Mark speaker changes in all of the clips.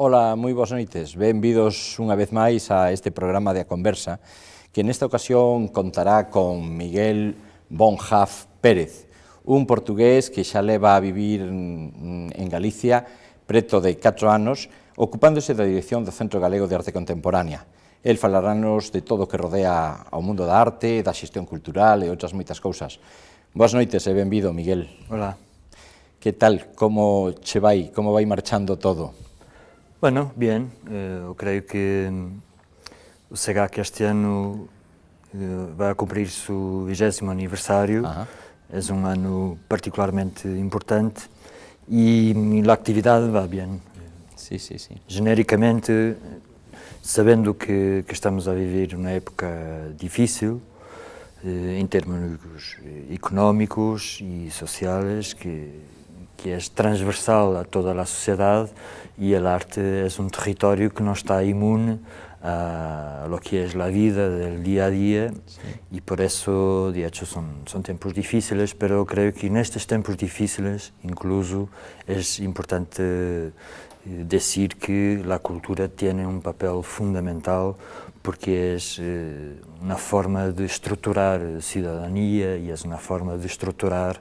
Speaker 1: Ola, moi boas noites. Benvidos unha vez máis a este programa de A Conversa, que nesta ocasión contará con Miguel Bonjaf Pérez, un portugués que xa leva a vivir en Galicia preto de 4 anos, ocupándose da dirección do Centro Galego de Arte Contemporánea. El falarános de todo o que rodea ao mundo da arte, da xestión cultural e outras moitas cousas. Boas noites e benvido, Miguel.
Speaker 2: Hola.
Speaker 1: Que tal? Como che vai? Como vai marchando todo?
Speaker 2: Bueno, bien. Eu creio que o SEGAC este ano vai a cumprir su 20º aniversário. É um ano particularmente importante e a atividade vai bem.
Speaker 1: Sí, sí, sí.
Speaker 2: Genericamente, sabendo que estamos a viver uma época difícil, em termos económicos e sociais, que é transversal a toda a sociedade, e a arte é território que não está imune a lo que é a vida del día a día, e por eso, de hecho, son tempos difíciles, pero eu creio que nestes tempos difíciles, incluso, é importante decir que a cultura tem papel fundamental, porque é uma forma de estruturar cidadania e é uma forma de estruturar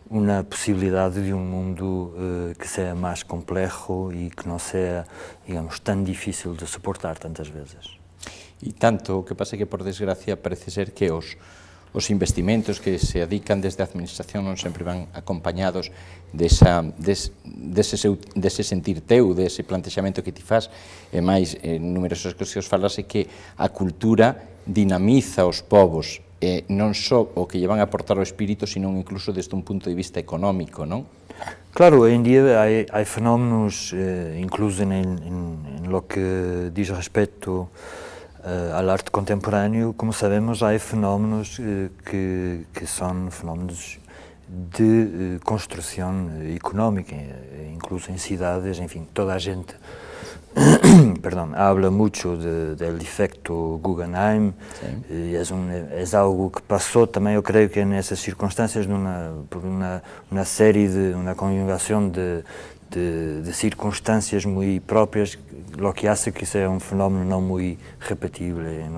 Speaker 2: uma possibilidade de mundo que seja mais complexo e que não seja, digamos, tão difícil de suportar tantas vezes.
Speaker 1: E tanto, o que pasa é que, por desgracia, parece ser que os investimentos que se adican desde a administración non sempre van acompañados dese sentir teu, dese plantexamento que ti faz, e máis, en numerosas ocasións falase que a cultura dinamiza os povos, non só o que lle van a aportar ao espírito, sino incluso desde un punto de vista económico, non?
Speaker 2: Claro, hoy en día hay fenómenos, incluso en lo que dice respecto al arte contemporáneo, como sabemos, hay fenómenos que son fenómenos de construcción económica, incluso en ciudades, en fin, toda a gente habla mucho del efecto Guggenheim, es algo que pasó también, yo creo que en esas circunstancias, por una serie una conjugación de circunstancias muy propias, lo que hace que sea un fenómeno no muy repetible en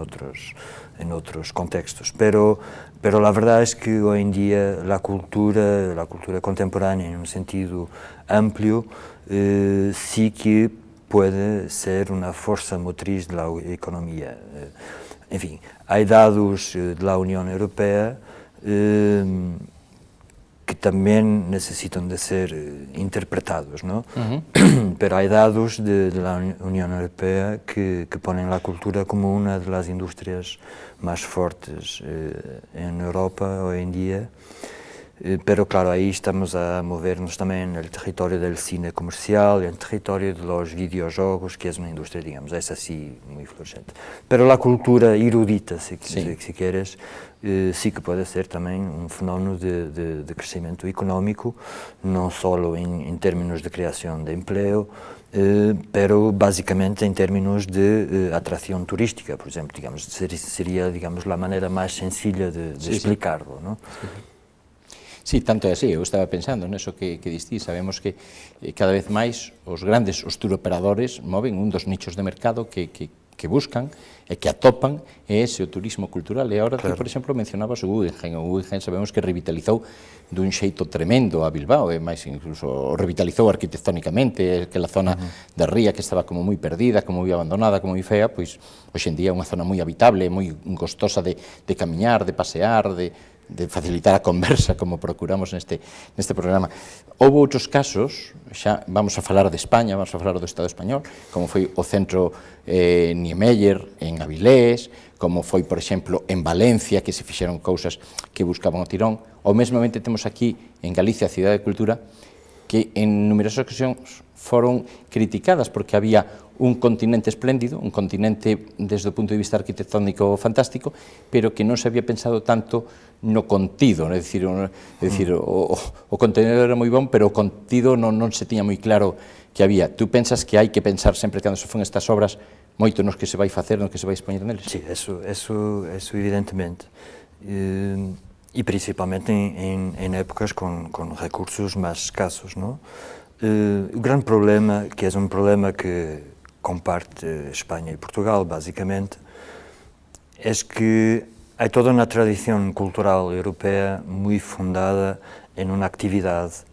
Speaker 2: otros contextos. Pero la verdad es que hoy en día la cultura contemporánea en un sentido amplio, sí que puede ser una fuerza motriz de la economía. En fin, hay datos de la Unión Europea que también necesitan de ser interpretados, ¿no? Pero hay datos de la Unión Europea que ponen la cultura como una de las industrias más fuertes en Europa hoy en día. Pero claro, ahí estamos a movernos también en el territorio del cine comercial, en el territorio de los videojuegos, que es una industria, digamos, esa sí, muy floreciente. Pero la cultura erudita, si quieres, sí que puede ser también un fenómeno de crecimiento económico, no solo en términos de creación de empleo, pero básicamente en términos de atracción turística, por ejemplo, digamos, sería, digamos, la manera más sencilla de explicarlo, ¿no?
Speaker 1: Sí, tanto é así, eu estaba pensando neso que distí, sabemos que cada vez máis os grandes, os turoperadores moven un dos nichos de mercado que buscan e que atopan é ese o turismo cultural, e agora, claro, por exemplo, mencionabas o Guggenheim sabemos que revitalizou dun xeito tremendo a Bilbao, e máis incluso o revitalizou arquitectónicamente, aquela zona da ría que estaba como moi perdida, como moi abandonada, como moi fea, pois hoxe en día é unha zona moi habitable, moi gostosa de camiñar, de pasear, de facilitar a conversa, como procuramos neste programa. Houve outros casos, xa vamos a falar de España, vamos a falar do Estado español, como foi o Centro Niemeyer en Avilés, como foi, por exemplo, en Valencia, que se fixeron cousas que buscaban o tirón. Ou mesmamente temos aquí, en Galicia, a Cidade de Cultura, que en numerosas ocasións foron criticadas porque había un continente espléndido, un continente desde o punto de vista arquitectónico fantástico, pero que non se había pensado tanto no contido, é dicir, o contenedor era moi bon, pero o contido non se tiña moi claro que había. Tú pensas que hai que pensar sempre cando se fan estas obras moito nos que se vai facer, nos que se vai expoñer neles?
Speaker 2: Sí, eso evidentemente. Y principalmente en épocas con recursos más escasos, ¿no? O grande problema, que é um problema que comparte Espanha e Portugal, basicamente, é que há toda uma tradição cultural europeia muito fundada em uma atividade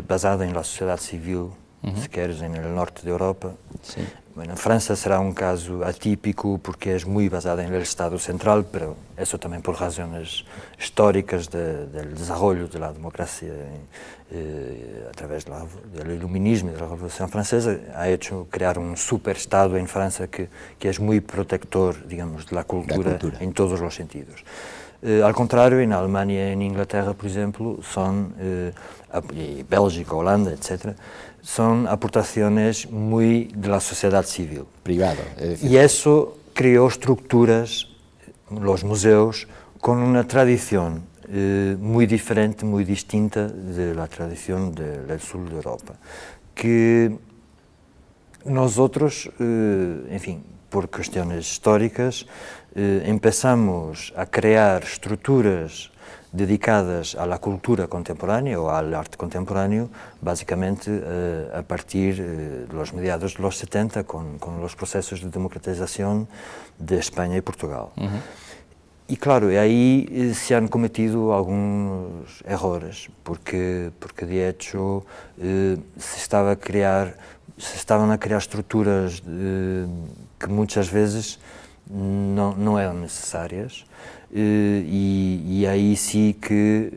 Speaker 2: basada na sociedade civil, se queres, no norte da Europa.
Speaker 1: Sí.
Speaker 2: Bueno, en Francia será un caso atípico porque es muy basada en el Estado central, pero eso también por razones históricas del desarrollo de la democracia a través del iluminismo y de la Revolución Francesa, ha hecho crear un superestado en Francia que es muy protector, digamos, de la cultura en todos los sentidos. Al contrario, en Alemania y en Inglaterra, por ejemplo, y Bélgica, Holanda, etc., son aportaciones muy de la sociedad civil.
Speaker 1: Privado.
Speaker 2: Y eso creó estructuras, los museos, con una tradición muy diferente, muy distinta de la tradición del sur de Europa. Que nosotros, en fin, por cuestiones históricas, empezamos a crear estructuras dedicadas a la cultura contemporánea o al arte contemporáneo, básicamente a partir de los mediados de los 70 con los procesos de democratización de España y Portugal. Y claro, ahí se han cometido algunos errores, porque de hecho se estaban a crear estructuras que muchas veces no eran necesarias. E aí sim que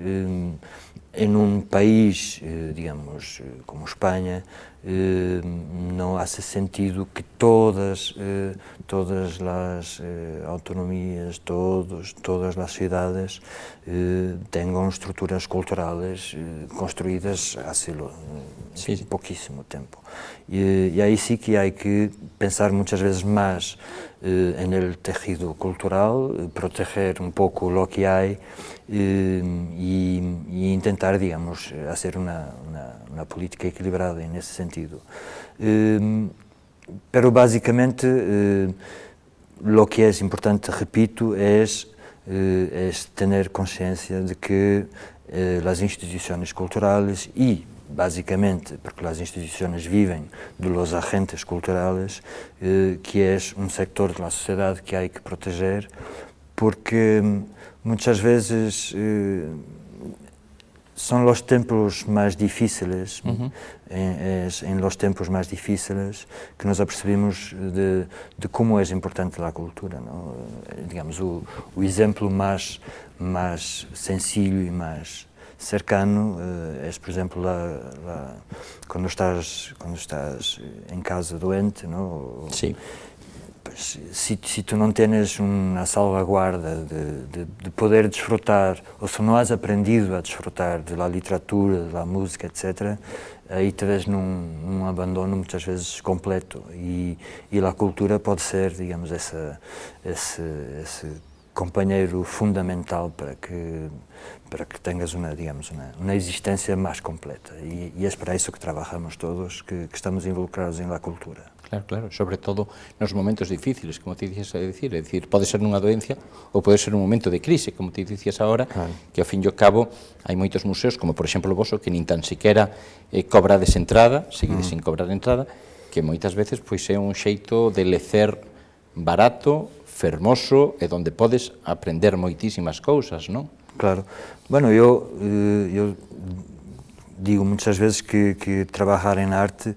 Speaker 2: em um país, digamos, como Espanha, não há sentido que todas as autonomias, todas as cidades tenham estruturas culturais construídas há pouquíssimo tempo. E aí sim que há que pensar muitas vezes mais en el tejido cultural, proteger un poco lo que hay y intentar, digamos, hacer una política equilibrada en ese sentido. Pero básicamente lo que es importante, repito, es tener conciencia de que las instituciones culturales y básicamente porque las instituciones viven de los agentes culturales, que es un sector de la sociedad que hay que proteger, porque muchas veces son los tiempos más difíciles, es en los tiempos más difíciles que nos apercebemos de cómo es importante la cultura, ¿no? Digamos, o exemplo mais sencillo e mais cercano es, por exemplo, quando estás em casa doente, ¿no?
Speaker 1: Sí.
Speaker 2: Pues, si tú no tienes una salvaguarda de poder disfrutar, o si no has aprendido a disfrutar de la literatura, de la música, etc., aí te ves num abandono muitas vezes completo e a cultura pode ser, digamos, esse companheiro fundamental para que tenhas uma existência mais completa e é para isso que trabalhamos todos, que estamos involucrados na cultura.
Speaker 1: Claro, claro, sobre todo nos momentos difíciles, como te dicías a decir, é dicir, pode ser nunha doencia ou pode ser un momento de crise, como te dicías agora, que ao fin e ao cabo hai moitos museos, como por exemplo o voso, que nin tan siquiera cobrades entrada, seguides sin cobrar entrada, que moitas veces pois é un xeito de lecer barato, fermoso e donde podes aprender moitísimas cousas, non?
Speaker 2: Claro. Bueno, eu digo muitas vezes que trabalhar em arte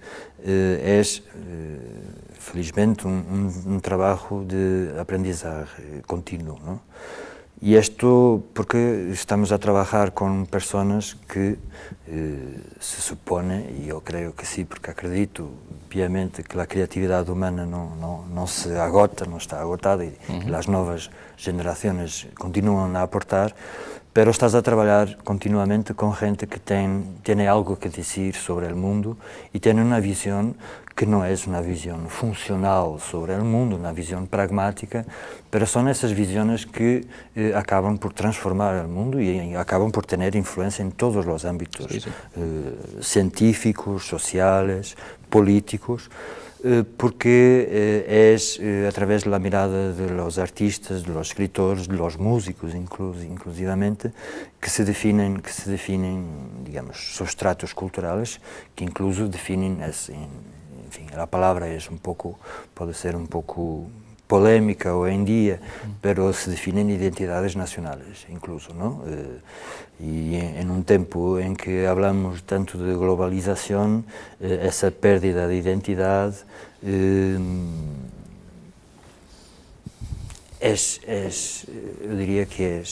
Speaker 2: é, felizmente, um trabalho de aprendizagem contínuo, não? E isto porque estamos a trabalhar com pessoas que se supõe, e eu creio que sim, porque acredito piamente que a criatividade humana não se agota, não está agotada, e as novas gerações continuam a aportar, pero estás a trabalhar continuamente com gente que tem algo que dizer sobre o mundo e tem uma visão que não é uma visão funcional sobre o mundo, uma visão pragmática, mas são essas visões que acabam por transformar o mundo e acabam por ter influência em todos os âmbitos científicos, sociais, políticos. porque es a través de la mirada de los artistas, de los escritores, de los músicos inclusivamente, que se definen, digamos, substratos culturales que incluso definen, enfim, a palavra é pode ser um pouco polémica hoje em dia, mas se definem identidades nacionais, incluso, não? E em um tempo em que falamos tanto de globalização, essa perda de identidade eu diria que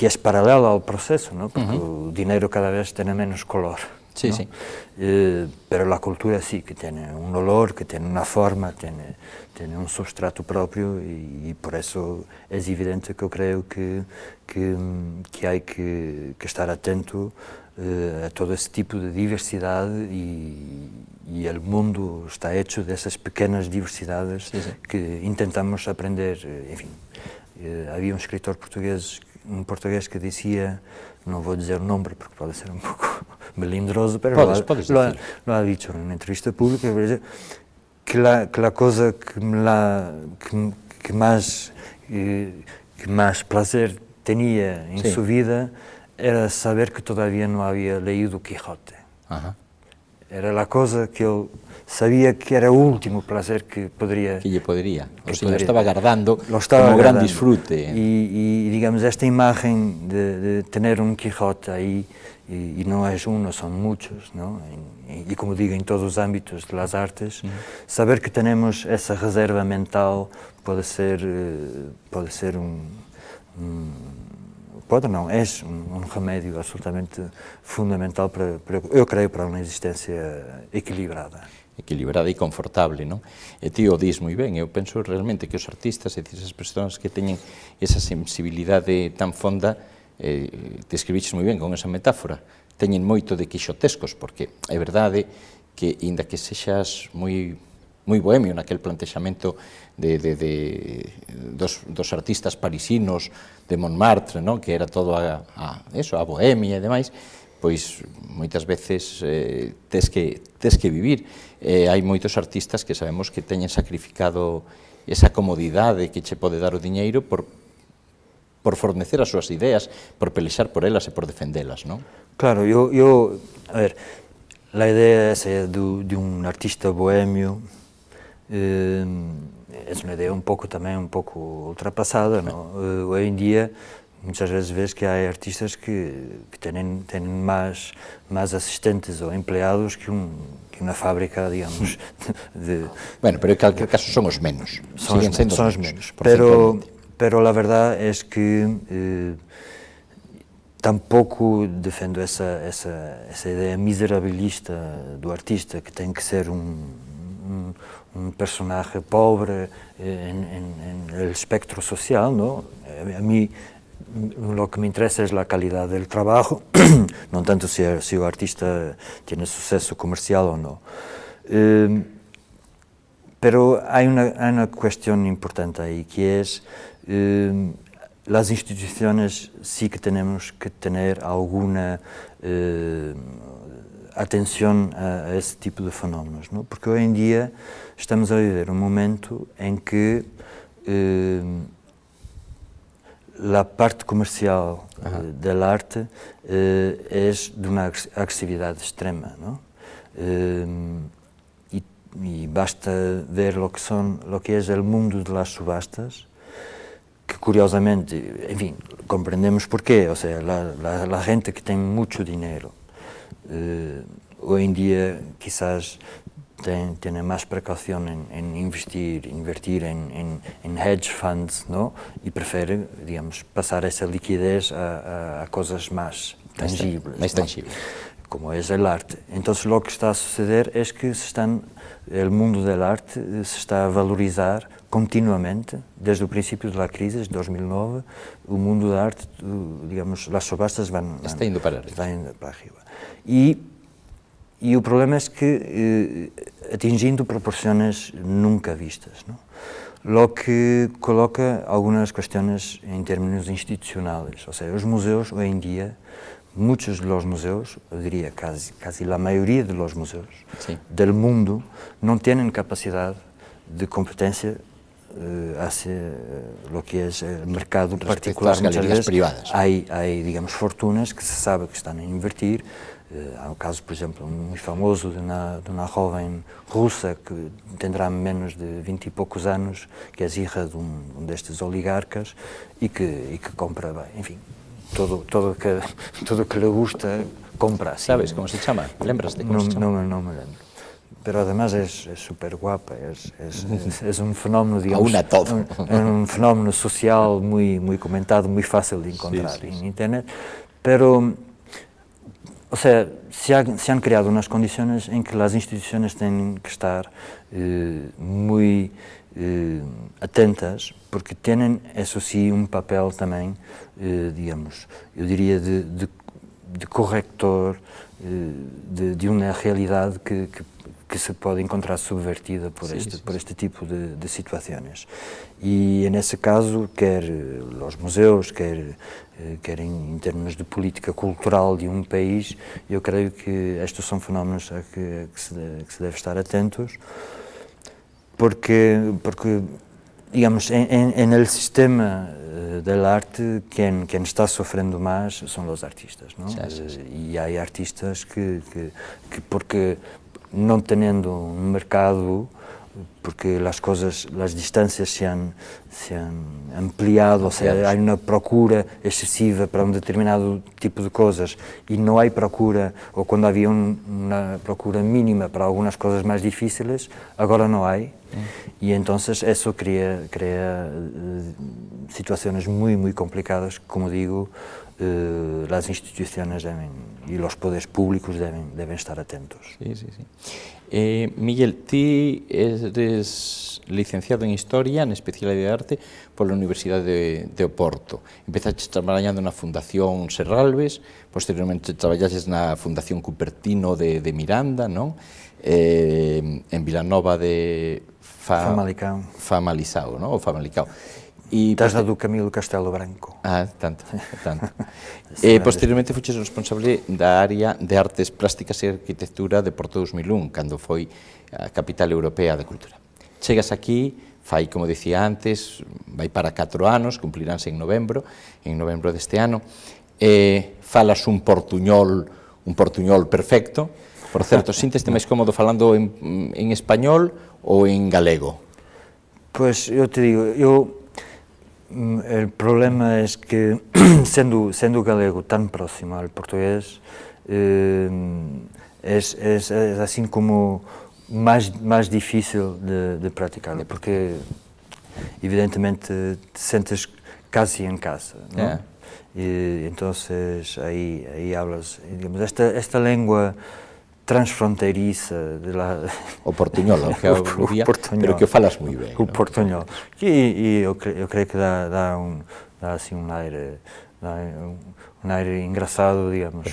Speaker 2: é paralela ao processo, não? Porque o dinheiro cada vez tem menos color.
Speaker 1: Sí,
Speaker 2: ¿no?
Speaker 1: sí.
Speaker 2: Pero la cultura sí, que tiene un olor, que tiene una forma, tiene un substrato propio y por eso es evidente que yo creo que hay que estar atento a todo ese tipo de diversidad y el mundo está hecho de esas pequeñas diversidades que intentamos aprender. En fin, había un escritor portugués que decía, no voy a decir el nombre porque puede ser un poco melindroso, pero lo ha dicho en una entrevista pública, que la cosa que más placer tenía en su vida era saber que todavía no había leído Quijote.
Speaker 1: Ajá.
Speaker 2: Era la cosa que él sabía que era el último placer que podría.
Speaker 1: O sea, lo estaba guardando como gran disfrute.
Speaker 2: Y digamos, esta imagen de tener un Quijote ahí, y no es uno, son muchos, ¿no? Y como digo, en todos los ámbitos de las artes, saber que tenemos esa reserva mental puede ser es un remédio absolutamente fundamental eu creio, para uma existência equilibrada.
Speaker 1: Equilibrada e confortable, non? E ti o dis moi ben, eu penso realmente que os artistas, esas persoas que teñen esa sensibilidade tan fonda, te escribiches moi ben con esa metáfora, teñen moito de quixotescos, porque é verdade que, inda que sexas moi bohemio naquel plantexamento dos artistas parisinos de Montmartre, non? Que era todo a bohemia e demais, pois moitas veces tes que vivir. Hai moitos artistas que sabemos que teñen sacrificado esa comodidade que che pode dar o diñeiro por fornecer as súas ideas, por pelexar por elas e por defendelas, non?
Speaker 2: Claro, a ver, la idea esa de un artista bohemio es una idea un poco ultrapassada, ¿no? Hoy en día muchas veces ves que hay artistas que tienen más asistentes o empleados que una fábrica, digamos.
Speaker 1: Bueno, pero en cualquier caso son os menos.
Speaker 2: Son os menos. Pero la verdad es que tampouco defendo esa ideia miserabilista do artista, que tem que ser un personaje pobre en el espectro social, ¿no? A mí lo que me interesa es la calidad del trabajo, no tanto si el artista tiene suceso comercial o no. Pero hay una cuestión importante ahí, que es las instituciones sí que tenemos que tener alguna atención a esse tipo de fenómenos, não? Porque hoje em dia estamos a viver um momento em que a parte comercial da arte é de uma agressividade extrema, não? E basta ver lo que é o mundo de las subastas, que curiosamente, enfim, compreendemos porquê, ou seja, a gente que tem muito dinheiro hoy en día quizás tiene más precaución en invertir en hedge funds, ¿no? Y prefiere, digamos, pasar esa liquidez a cosas más tangibles, ¿no? Como es el arte. Entonces lo que está a suceder es que el mundo del arte se está a valorizar continuamente, desde o princípio da crise, desde 2009, o mundo da arte, digamos, as subastas
Speaker 1: está indo para
Speaker 2: arriba. E o problema é que atingindo proporções nunca vistas, ¿no? Lo que coloca algumas questões em termos institucionais, ou seja, os museus hoje em dia muchos de los museos, yo diría casi la mayoría de los museos
Speaker 1: sí.
Speaker 2: del mundo, no tienen capacidad de competencia hacia lo que es el mercado particular.
Speaker 1: Muchas veces
Speaker 2: privadas. Hay, digamos, fortunas que se sabe que están a invertir. Há um caso, por exemplo, muito famoso de uma jovem russa que tendrá menos de 20 e poucos anos, que é hija de destes oligarcas e que compra, bem, enfim, tudo que lhe gusta, compra assim.
Speaker 1: Sabes como se chama? Lembras-te como se chama?
Speaker 2: Não me lembro. Pero además es súper guapa, es un fenómeno, digamos, un fenómeno social muy comentado, muy fácil de encontrar en Internet, pero, o sea, se han creado unas condiciones en que las instituciones tienen que estar muy atentas, porque tienen, eso sí, un papel también, digamos, yo diría de corrector de una realidad que se puede encontrar subvertida por este tipo de situaciones. Y en ese caso, quer los museos, quer en términos de política cultural de un país, yo creo que estos son fenómenos a que se debe estar atentos, porque digamos, en el sistema del arte, quien está sufriendo más son los artistas, ¿no? Y hay artistas que porque no teniendo un mercado, porque las distancias se han ampliado, o sea, hay una procura excesiva para un determinado tipo de cosas y no hay procura, o cuando había una procura mínima para algunas cosas más difíciles, ahora no hay. Y entonces eso crea situaciones muy complicadas, como digo, las instituciones y los poderes públicos deben estar atentos.
Speaker 1: Sí. Miguel, ti eres licenciado en Historia, en especialidade de arte, pola Universidade de Oporto. Empezaste traballando na Fundación Serralves, posteriormente traballaste na Fundación Cupertino de Miranda, non? En Vilanova de Famalicao, non? Ou Famalicao.
Speaker 2: Estás do Camilo Castelo Branco.
Speaker 1: Tanto. Posteriormente fuches responsable da área de Artes Plásticas e Arquitectura de Porto 2001, cando foi a capital europea da cultura. Chegas aquí, fai, como dicía antes, vai para 4 anos, cumpliránse en novembro deste ano, falas un portuñol perfecto. Por certo, sínteste máis cómodo falando en español ou en galego?
Speaker 2: Pues eu te digo, el problema es que, siendo galego tan próximo al portugués, es así como más difícil de practicarlo, porque evidentemente te sientes casi en casa, ¿no? Y entonces ahí hablas, digamos, esta lengua transfronteiriza
Speaker 1: o portuñol, que é o día, pero que o falas moi ben.
Speaker 2: O portuñol. E eu creio que dá assim un aire engraçado, digamos,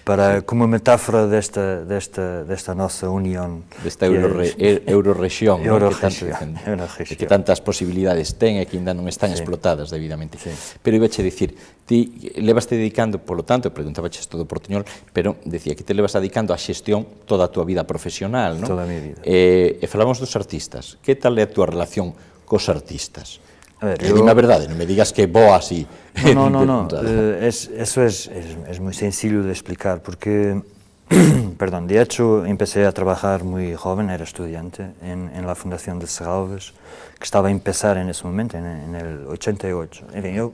Speaker 2: para como metáfora desta nosa unión.
Speaker 1: Desta eurorrexión, que tantas posibilidades ten e que ainda non están explotadas debidamente. Pero ibache dicir, ti levaste dedicando, polo tanto, preguntabaches todo o portuñol, pero decía que te levas dedicando á xestión toda a túa vida profesional, non?
Speaker 2: Toda a minha vida.
Speaker 1: E falamos dos artistas. Que tal é a túa relación cos artistas?
Speaker 2: Dime
Speaker 1: a verdade, non me digas que boa así.
Speaker 2: No. Eso es muy sencillo de explicar, porque, perdón, de hecho empecé a trabajar muy joven, era estudiante en la Fundación de Serralves, que estaba a empezar en ese momento, en el 88. En fin, yo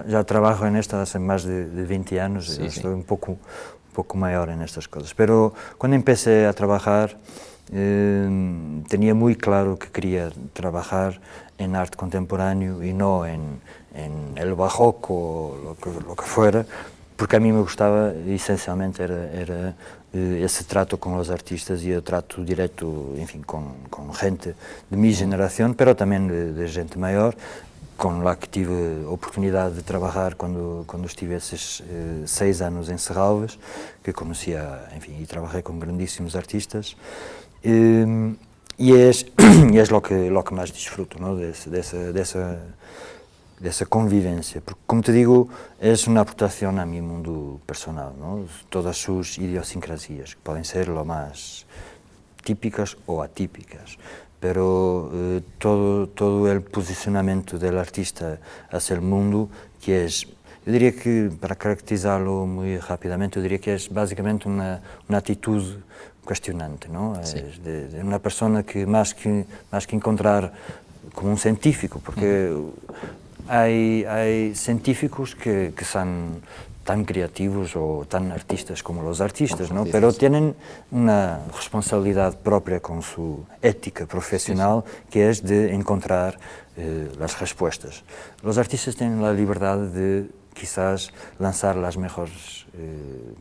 Speaker 2: ya trabajo en esto hace más de 20 años, estoy un poco mayor en estas cosas. Pero cuando empecé a trabajar, tenía muy claro que quería trabajar en arte contemporáneo y no en el barroco o lo que fuera, porque a mí me gustaba, esencialmente, era ese trato con los artistas y el trato directo, en fin, con gente de mi generación, pero también de gente mayor, con la que tive oportunidad de trabajar cuando estive esses 6 anos en Serralves, que conocía, en fin, y trabajé con grandísimos artistas. Y es lo que más disfruto, ¿no? de esa dessa convivência, porque, como te digo, é uma aportação a mi mundo personal, ¿no? Todas sus idiosincrasias, que podem ser lo más típicas ou atípicas, pero todo el posicionamento del artista hacia el mundo, que es, yo diría que, para caracterizarlo muy rápidamente, yo diría que es básicamente una actitud cuestionante, ¿no? Sí. Es de una persona que más que encontrar como un científico, porque hay científicos que son tan creativos o tan artistas como los artistas, ¿no? Pero tienen una responsabilidad propia con su ética profesional, que es de encontrar las respuestas. Los artistas tienen la libertad de quizás lanzar las mejores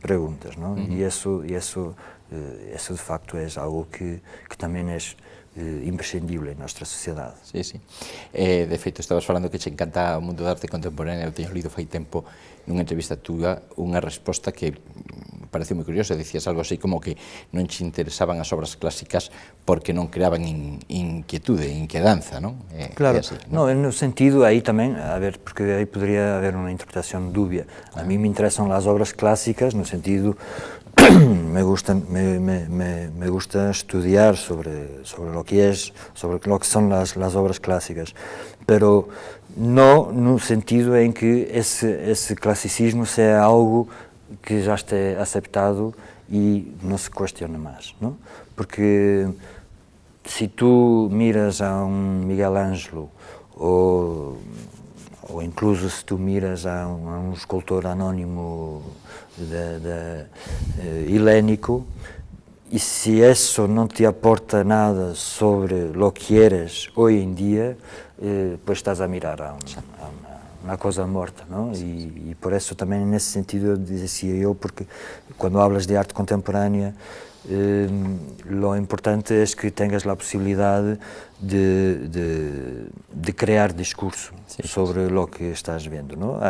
Speaker 2: preguntas, ¿no? Y eso de facto es algo que tamén é imprescindible en nuestra sociedade.
Speaker 1: Sí, sí. De feito, estabas falando que che encanta o mundo da arte contemporánea. Eu teño lido fai tempo nunha entrevista túa unha resposta que pareceu moi curiosa. Dicías algo así como que non che interesaban as obras clásicas porque non creaban inquietude, inquedanza, non?
Speaker 2: Claro, no, no sentido aí tamén, a ver, porque aí podría haber unha interpretación dubia. A mí me interesan as obras clásicas no sentido me gusta estudiar sobre lo que son las obras clásicas, pero no no sentido en que ese clasicismo sea algo que ya esté aceptado y no se cuestione más, ¿no? Porque si tú miras a un Miguel Ángelo o incluso se tu miras a um escultor anónimo helénico, e se isso não te aporta nada sobre lo que eres hoje em dia, pues estás a mirar a uma coisa morta, não? E por isso também nesse sentido eu dizia eu, porque quando hablas de arte contemporânea, lo importante es que tengas la posibilidad de crear discurso sobre lo que estás viendo, ¿no?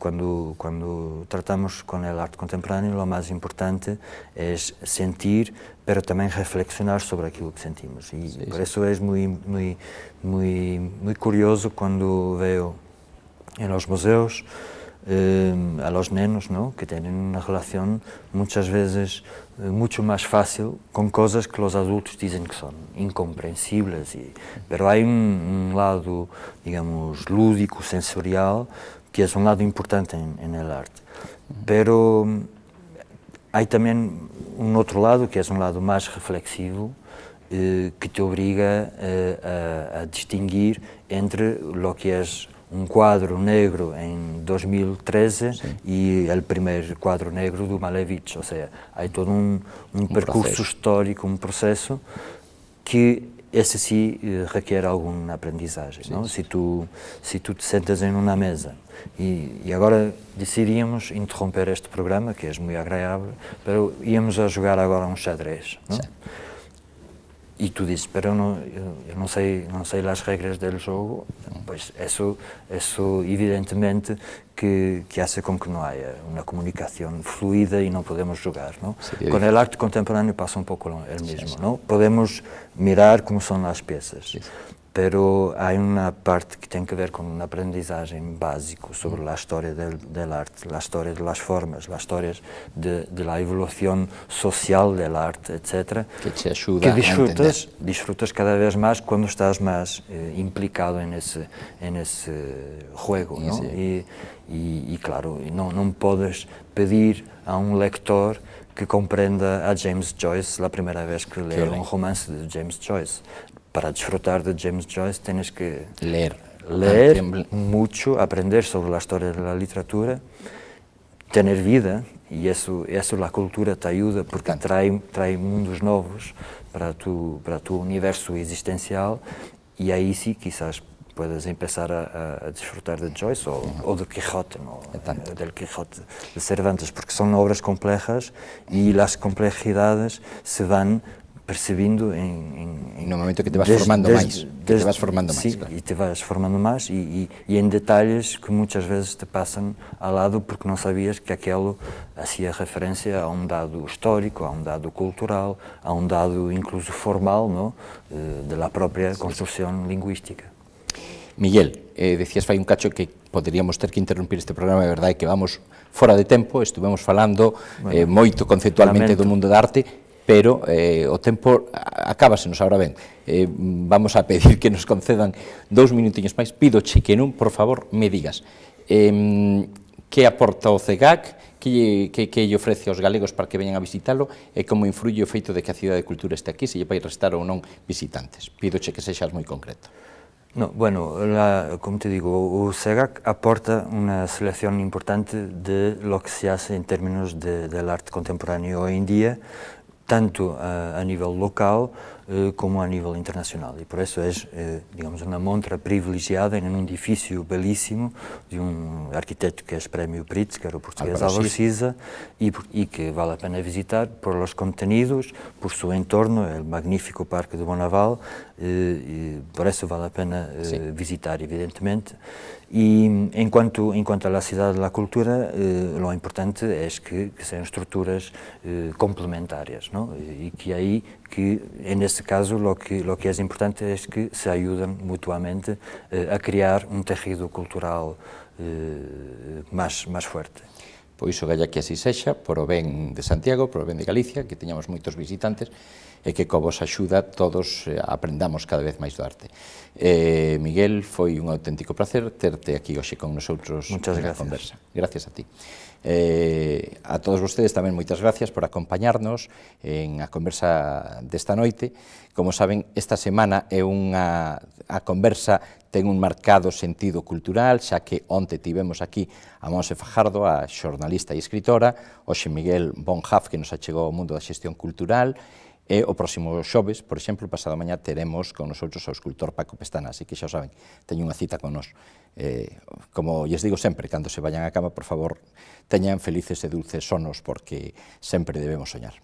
Speaker 2: Cuando tratamos con el arte contemporáneo, lo más importante es sentir, pero también reflexionar sobre aquello que sentimos. Y por eso es muy curioso cuando veo en los museos a los nenos, ¿no? Que tienen una relación muchas veces mucho más fácil con cosas que los adultos dicen que son incomprensibles, pero hay un lado, digamos, lúdico, sensorial, que es un lado importante en el arte. Pero hay también un otro lado, que es un lado más reflexivo, que te obliga a distinguir entre lo que es un cuadro negro en 2013 y el primer cuadro negro de Malevich. O sea, hay todo un percurso histórico, un proceso que ese sí requiere alguna aprendizaje, ¿no? Si tú te sentas en una mesa y ahora decidíamos interromper este programa, que es muy agradable, pero íbamos a jugar agora un xadrez, ¿no? Y tú dices, pero yo no sé las reglas del juego, pues eso evidentemente que hace con que no haya una comunicación fluida y no podemos jugar, ¿no? Con el arte contemporáneo pasa un poco el mismo, ¿no? Podemos mirar cómo son las piezas, pero hay una parte que tiene que ver con un aprendizaje básico sobre la historia del arte, la historia de las formas, las historias de la evolución social del arte, etc.
Speaker 1: Que te ayuda a
Speaker 2: disfrutas cada vez más cuando estás más implicado en ese juego, ¿no? Y claro, no puedes pedir a un lector que comprenda a James Joyce la primera vez que lee un romance de James Joyce. Para disfrutar de James Joyce tienes que leer mucho, aprender sobre la historia de la literatura, tener vida, y eso la cultura te ayuda porque trae mundos nuevos para tu universo existencial, y ahí sí quizás puedes empezar a disfrutar de Joyce o de Quijote, ¿no? Del Quijote de Cervantes, porque son obras complejas y las complejidades se van percibindo en
Speaker 1: un momento que te vas formando más.
Speaker 2: Sí, claro. Y te vas formando más y en detalles que muchas veces te pasan al lado porque no sabías que aquello hacía referencia a un dado histórico, a un dado cultural, a un dado incluso formal, ¿no? De la propia construcción lingüística.
Speaker 1: Miguel, decías fai un cacho que poderíamos ter que interrumpir este programa, é verdade que vamos fora de tempo, estuvemos falando moito conceptualmente do mundo da arte, pero o tempo acábasenos agora ben. Vamos a pedir que nos concedan 2 minutiños máis. Pídoche que non, por favor, me digas que aporta o CEGAC, que lle ofrece aos galegos para que veñan a visitalo e como influye o feito de que a Cidade de Cultura este aquí, se lle vai restar ou non visitantes. Pídoche que sexas moi concreto.
Speaker 2: No, bueno, como te digo, o CEGAC aporta una selección importante de lo que se hace en términos del arte contemporáneo hoy en día, tanto a nivel local como a nivel internacional. Y por eso es, digamos, una montra privilegiada en un edificio bellísimo de un arquitecto que es premio Pritzker, o portugués Álvaro Siza, y que vale la pena visitar por los contenidos, por su entorno, el magnífico Parque de Bonaval, y por eso vale la pena visitar, evidentemente. Y en cuanto a la Ciudad de la Cultura, lo importante es que sean estructuras complementarias, ¿no? Y que ahí, que en este caso lo que es importante es que se ayuden mutuamente a crear un tejido cultural más fuerte.
Speaker 1: Pois o galla que así sexa, por o ben de Santiago, por o ben de Galicia, que teñamos moitos visitantes e que co vos axuda todos aprendamos cada vez máis do arte. Miguel, foi un auténtico placer terte aquí hoxe con nosotros na conversa. Gracias a ti. A todos vostedes tamén moitas gracias por acompañarnos en a conversa desta noite. Como saben, esta semana é a conversa ten un marcado sentido cultural, xa que onte tivemos aquí a Monse Fajardo, a xornalista e escritora, hoxe Miguel Bonhaf, que nos achegou ao mundo da xestión cultural, e o próximo xoves, por exemplo, pasado mañá, teremos con nosotros ao escultor Paco Pestana, así que xa o saben, teñen unha cita con nós. Como lles digo sempre, cando se vayan á cama, por favor, teñan felices e dulces sonos, porque sempre debemos soñar.